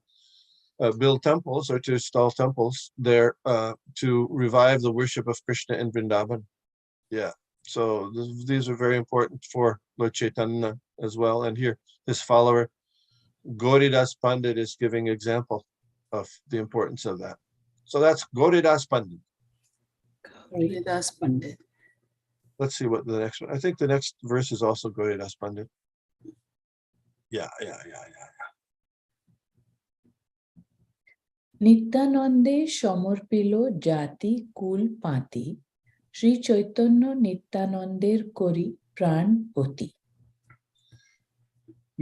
build temples, or to install temples there, to revive the worship of Krishna in Vrindavan. Yeah, so these are very important for Lord Chaitanya as well. And here, his follower, Gauridas Pandit, is giving example of the importance of that. So that's Gauridas Pandit. Gauridas Pandit. Let's see what the next one. I think the next verse is also Gauridas Pandit. Yeah. নিত্যানন্দে সমর্পিল জাতি কুল পাতি শ্রী চৈতন্য নিত্যানন্দের করি প্রাণপতি.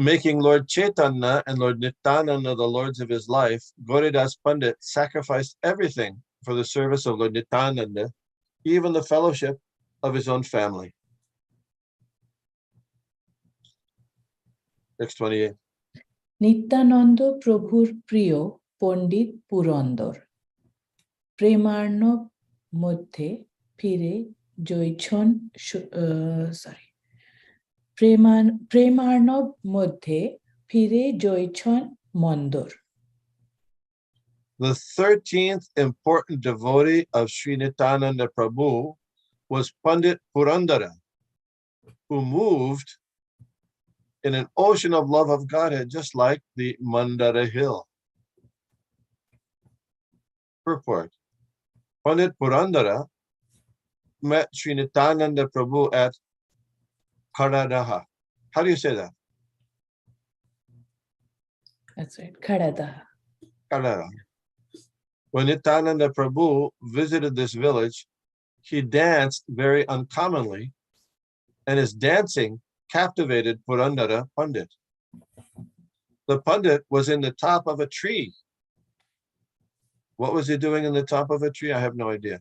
Making Lord Chaitanya and Lord Nityananda the lords of his life, Gauridas Pandit sacrificed everything for the service of Lord Nityananda, even the fellowship of his own family. Next 28. Nityananda প্রভুর প্রিয় পণ্ডিত পুরন্দর প্রেমার্ণব মধ্যে ফিরে জয়ছন প্রেমার্ণব মধ্যে ফিরে জয়ছন মন্দর. The 13th important devotee of Sri Nityananda Prabhu was Pandit Purandara, who moved in an ocean of love of Godhead, just like the Mandara hill. Purport. Pandit Purandara met Sri Nityananda Prabhu at Kharadaha. How do you say that? That's right, Kharadaha. Kharadaha. When Nityananda Prabhu visited this village, he danced very uncommonly, and his dancing captivated Purandara Pandit. The Pandit was in the top of a tree. What was he doing in the top of a tree? I have no idea.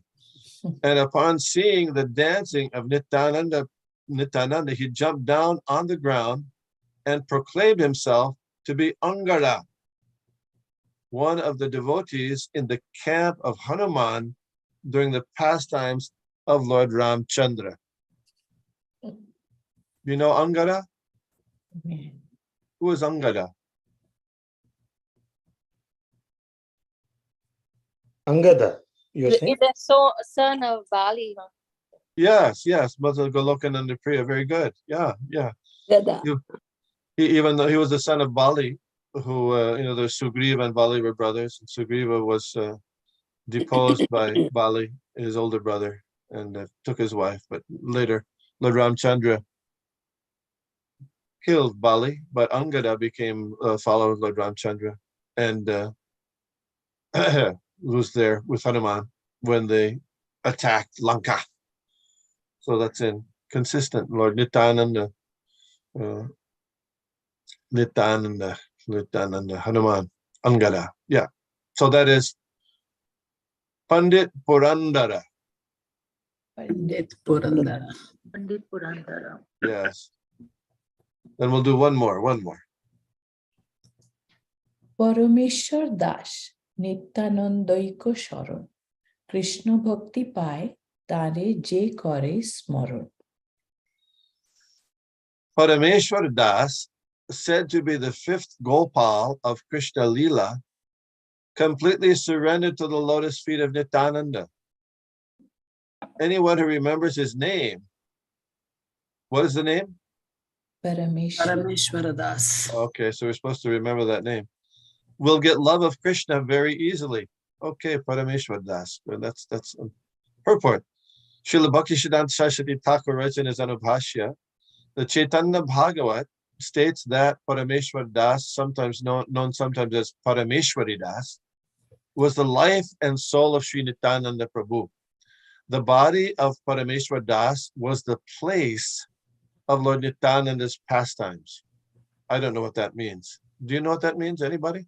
And upon seeing the dancing of Nityananda, he jumped down on the ground and proclaimed himself to be Angara, one of the devotees in the camp of Hanuman during the pastimes of Lord Ramchandra. You know Angara? Who is Angara? Angada, you're saying? The son of Bali. Yes, Mother Golokananda Priya, very good. Yeah. Gada. Even though he was the son of Bali, who, there's Sugriva and Bali were brothers. And Sugriva was deposed by Bali, his older brother, and took his wife. But later, Lord Ramchandra killed Bali, but Angada became a follower of Lord Ramchandra, and was there with Hanuman when they attacked Lanka. So that's consistent. Lord Nityananda, Nityananda, Hanuman, Angada. Yeah. So that is Pandit Purandara. Pandit Purandara. Pandit Purandara. Yes. Then we'll do one more. পরমেশ্বর দাস নিত্যানন্দৈক শরণ কৃষ্ণ ভক্তি পায় তারে যে করে স্মরণ Parameshwar Das, said to be the fifth Gopal of Krishna Lila, completely surrendered to the lotus feet of Nityananda. Anyone who remembers his name, what is the name? পরমেশ্বর Parameshwara Das. Okay, so we're supposed to remember that name. Will get love of Krishna very easily. Okay, Parameshwar Das. Well, that's purport. Srila Bhaktisiddhanta Saraswati Thakur writes in his Anubhashya, the Chaitanya Bhagavat states that Parameshwar Das, sometimes known sometimes as Parameshwari Das, was the life and soul of Sri Nityananda Prabhu. The body of Parameshwar Das was the place of Lord Nityananda's pastimes. I don't know what that means. Do you know what that means? Anybody?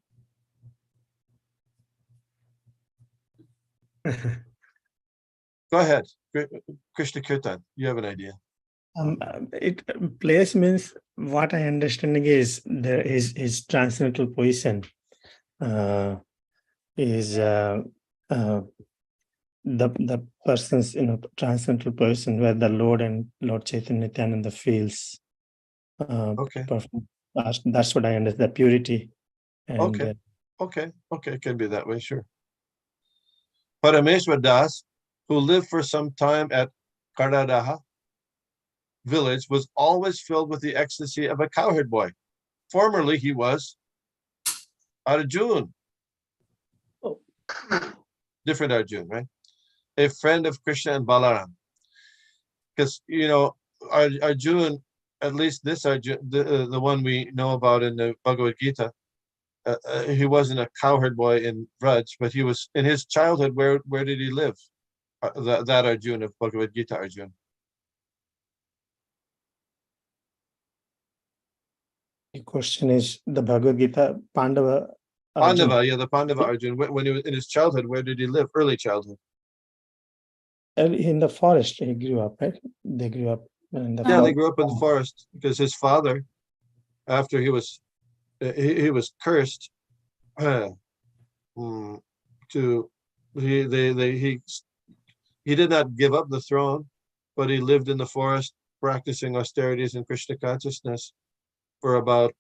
Go ahead. Krishna Kirtan, you have an idea. It place means what I understanding is there is his transcendental position is the person's transcendental person where the Lord and Lord Chaitanya Nityananda feels. Okay. Perfect. That's what I understand. The purity. And Okay, it can be that way, sure. Parameshwar Das, who lived for some time at Kardadaha village, was always filled with the ecstasy of a cowherd boy. Formerly, he was Arjun. Oh. Different Arjun, right? A friend of Krishna and Balaram. Because, Arjun, at least this Arjun, the one we know about in the Bhagavad Gita, he wasn't a cowherd boy in Vraj, but he was in his childhood. Where did he live? That Arjun of Bhagavad Gita Arjun. the question is the Bhagavad Gita Pandava. Arjun. Pandava, yeah, the Pandava Arjun. When he was in his childhood, where did he live? Early childhood. In the forest he grew up, right? They grew up in the Yeah, they forest. grew up in the forest because his father, after he was cursed, he did not give up the throne, but he lived in the forest practicing austerities and Krishna consciousness for about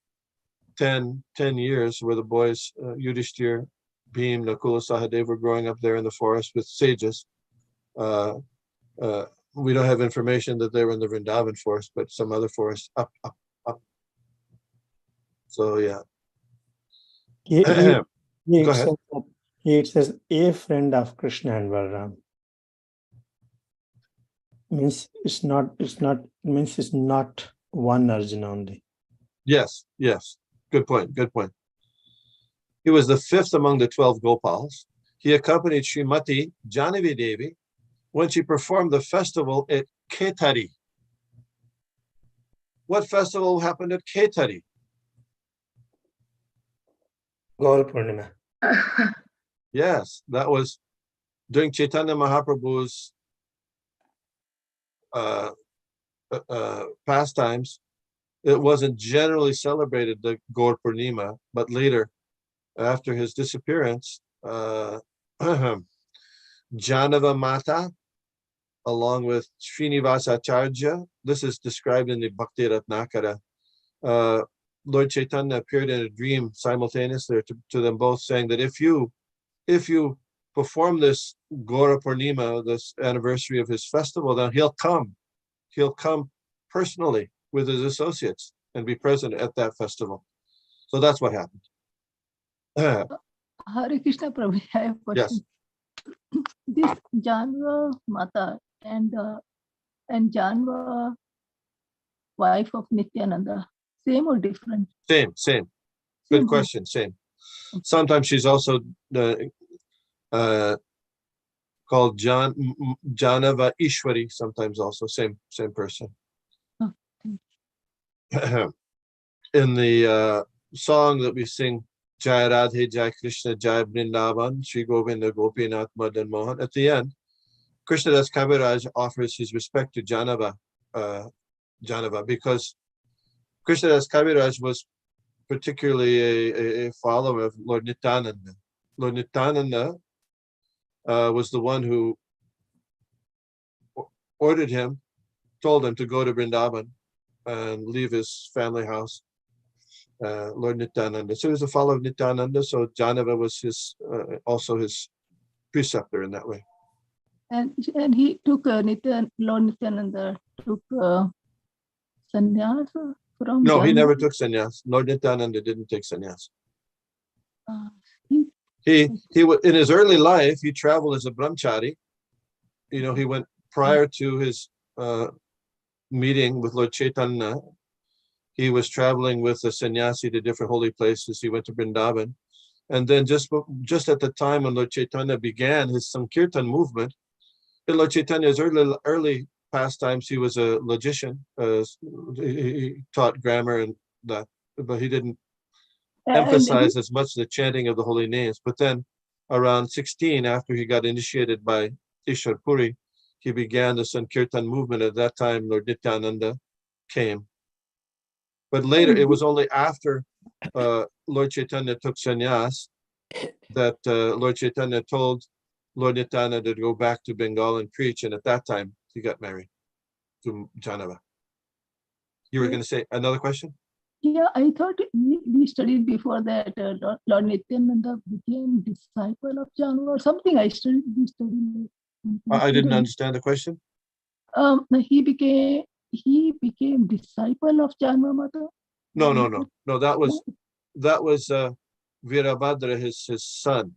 10 years, where the boys Yudhishthir, Bhim, Nakula, Sahadev were growing up there in the forest with sages. We don't have information that they were in the Vrindavan forest, but some other forest up. So yeah. Go ahead. It says a friend of Krishna and Balaram. Means it's not one Arjuna only. Yes. Good point. He was the fifth among the 12 Gopals. He accompanied Srimati Janavi Devi when she performed the festival at Ketari. What festival happened at Ketari? Gaur Purnima. Yes, that was during Chaitanya Mahaprabhu's pastimes. It wasn't generally celebrated, the Gaur Purnima, but later, after his disappearance, Janava Mata, along with Srinivasacharya, this is described in the Bhakti Ratnakara. Lord Chaitanya appeared in a dream simultaneously to them both, saying that if you perform this Gaura Purnima, this anniversary of his festival, then he'll come personally with his associates and be present at that festival. So that's what happened. Hare Krishna Prabhu, I have a question. Yes. This Janva Mata and Janva, wife of Nityananda, same or different? Same. Good question. Same. Sometimes she's also called Janava Ishwari. Sometimes also same person. Oh, In the song that we sing, Jai Radhe, Jai Krishna, Jai Vrindavan, Shri Govinda, Gopinath, Madan Mohan. At the end, Krishnadas Kaviraj offers his respect to Janava, because Krishnadas Kaviraj was particularly a follower of Lord Nityananda. Lord Nityananda was the one who ordered him, told him to go to Vrindavan and leave his family house. Lord Nityananda. So he was a follower of Nityananda. So Janava was his also his preceptor in that way. And he took Lord Nityananda took sannyas from. No, he Janava? never took sannyas. Lord Nityananda didn't take sannyas. He- He in his early life he traveled as a brahmachari. You know, he went prior to his meeting with Lord Chaitanya. He was traveling with a sannyasi to different holy places. He went to Vrindavan. And then just at the time when Lord Chaitanya began his Sankirtan movement, in Lord Chaitanya's early pastimes, he was a logician. He taught grammar and that, but he didn't emphasize as much the chanting of the holy names. But then around 16, after he got initiated by Ishwar Puri, he began the Sankirtan movement. At that time, Lord Nityananda came. But later, it was only after Lord Chaitanya took sannyas that Lord Chaitanya told Lord Nityananda to go back to Bengal and preach. And at that time, he got married to Janava. You were going to say another question? Yeah, I thought we studied before that Lord Nityananda became disciple of Janava or something. We studied. I didn't understand the question. He became disciple of Janava Mata. No. That was Virabhadra, his son.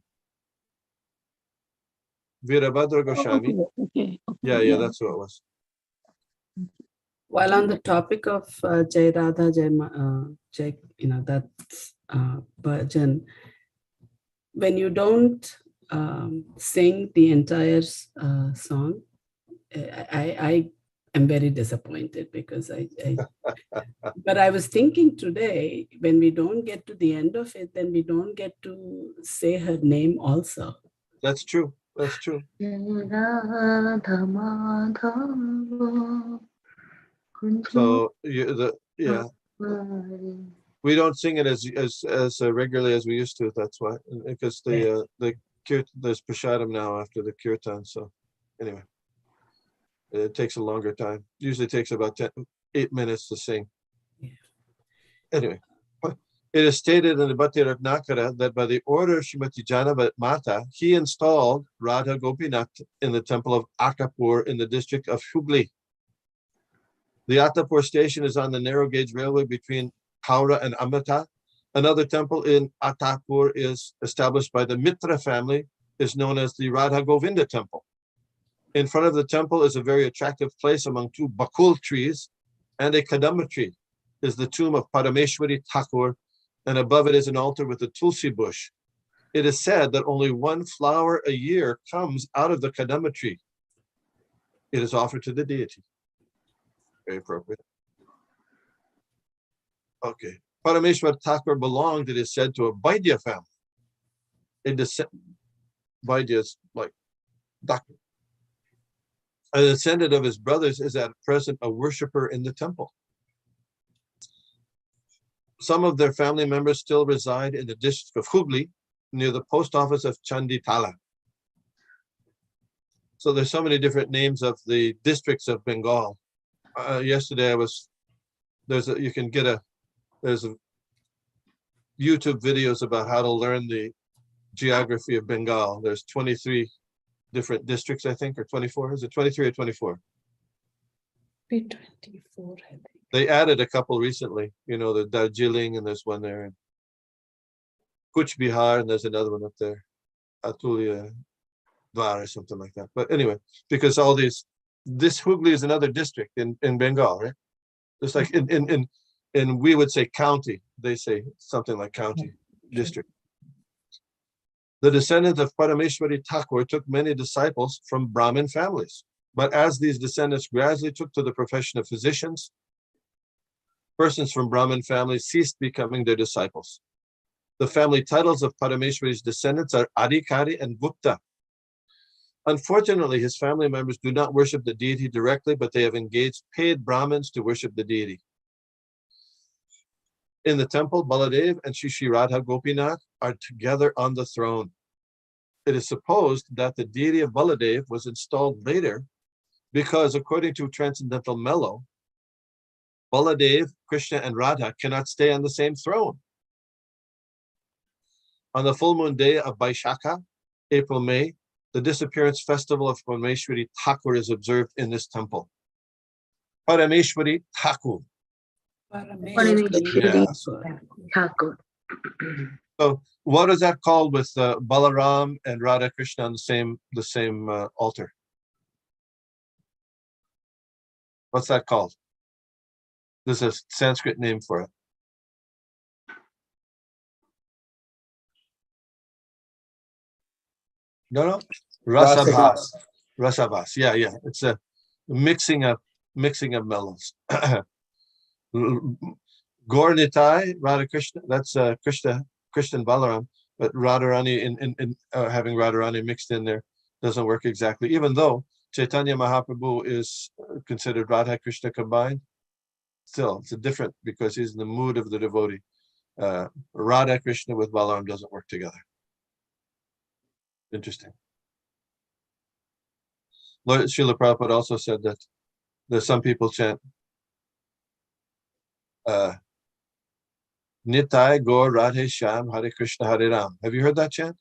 Virabhadra Goswami. Okay. Yeah, that's what it was. While on the topic of Jai Radha, Jai, that bhajan, when you don't sing the entire song, I am very disappointed because but I was thinking today, when we don't get to the end of it, then we don't get to say her name also. That's true. So we don't sing it as regularly as we used to. That's why, because there's prashadam now after the kirtan. So anyway, it takes a longer time. Usually takes about 8 minutes to sing. Anyway, it is stated in the Bhakti Ratnakara that by the order of Srimati Janava Mata, he installed Radha Gopinath in the temple of Attapur in the district of Hubli. The Attapur station is on the narrow gauge railway between Howrah and Amrita. Another temple in Attapur is established by the Mitra family, is known as the Radha Govinda temple. In front of the temple is a very attractive place among two bakul trees, and a kadamba tree is the tomb of Parameshwari Thakur, and above it is an altar with a tulsi bush. It is said that only one flower a year comes out of the kadamba tree. It is offered to the deity. Very appropriate. Okay. Parameshwar Thakur belonged, it is said, to a Vaidya family. Vaidya is like doctor. A descendant of his brothers is at present a worshipper in the temple. Some of their family members still reside in the district of Hubli, near the post office of Chanditala. So there's so many different names of the districts of Bengal. Yesterday there's YouTube videos about how to learn the geography of Bengal. There's 23 different districts, I think, or 24. Is it 23 or 24? 24, I think. They added a couple recently, the Darjeeling, and there's one there. And Kuch Bihar, and there's another one up there. Atulia Dwar or something like that. But anyway, because this Hooghly is another district in Bengal, right? Just like in we would say county, they say something like county, district. The descendants of Parameshwari Thakur took many disciples from Brahmin families. But as these descendants gradually took to the profession of physicians, persons from Brahmin families ceased becoming their disciples. The family titles of Parameshwari's descendants are Adhikari and Gupta. Unfortunately, his family members do not worship the deity directly, but they have engaged paid Brahmins to worship the deity. In the temple, Baladev and Shri Radha Gopinath are together on the throne. It is supposed that the deity of Baladev was installed later because, according to Transcendental Mellow, Baladev, Krishna, and Radha cannot stay on the same throne. On the full moon day of Vaishakha, April-May, the disappearance festival of Parameshwari Thakur is observed in this temple. Parameshwari Thakur. Yes. Thakur. So what is that called with Balaram and Radha Krishna on the same altar? What's that called? There's a Sanskrit name for it. No. Rasabhas. Rasabhas. Yeah. It's a mixing of mellows. Gaur Nitai, Radha Krishna. That's Krishna and Balaram, but Radharani in having Radharani mixed in there doesn't work exactly. Even though Chaitanya Mahaprabhu is considered Radha Krishna combined, still it's a different because he's in the mood of the devotee. Radha Krishna with Balaram doesn't work together. Interesting. Lord Srila Prabhupada also said that there's some people chant Nitai Gaur Radhe Shyam Hare Krishna Hare Ram. Have you heard that chant?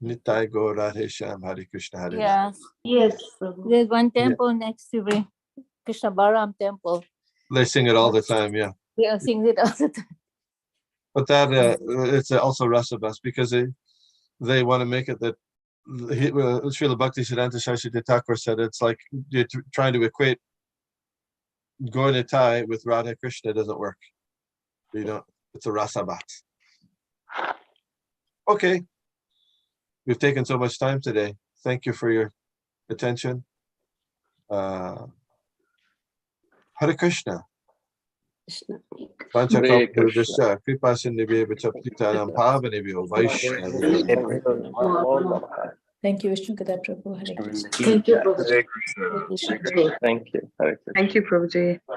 Nitai Gaur Radhe Shyam Hare Krishna Hare Ram. Yes. Yes, Prabhu. There's one temple next to the Krishna Balaram temple. They sing it all the time, yeah. They sing it all the time. But that it's also Rasabhas because they want to make it that Srila Bhakti Siddhanta Saraswati Thakur said it's like you're trying to equate Gaur Nitai with Radha Krishna doesn't work. You don't. It's a Rasabhat. Okay. We've taken so much time today. Thank you for your attention. Hare Krishna. Hare Krishna. Kripa Sindhibhyo Vachaptitanam Pavanebhyo Vaishnavibhyo. Thank you, Vishnugada Prabhu. Hare Krishna. Thank you, Prabhu. Thank you. Hare Krishna. Thank you, Prabhuji.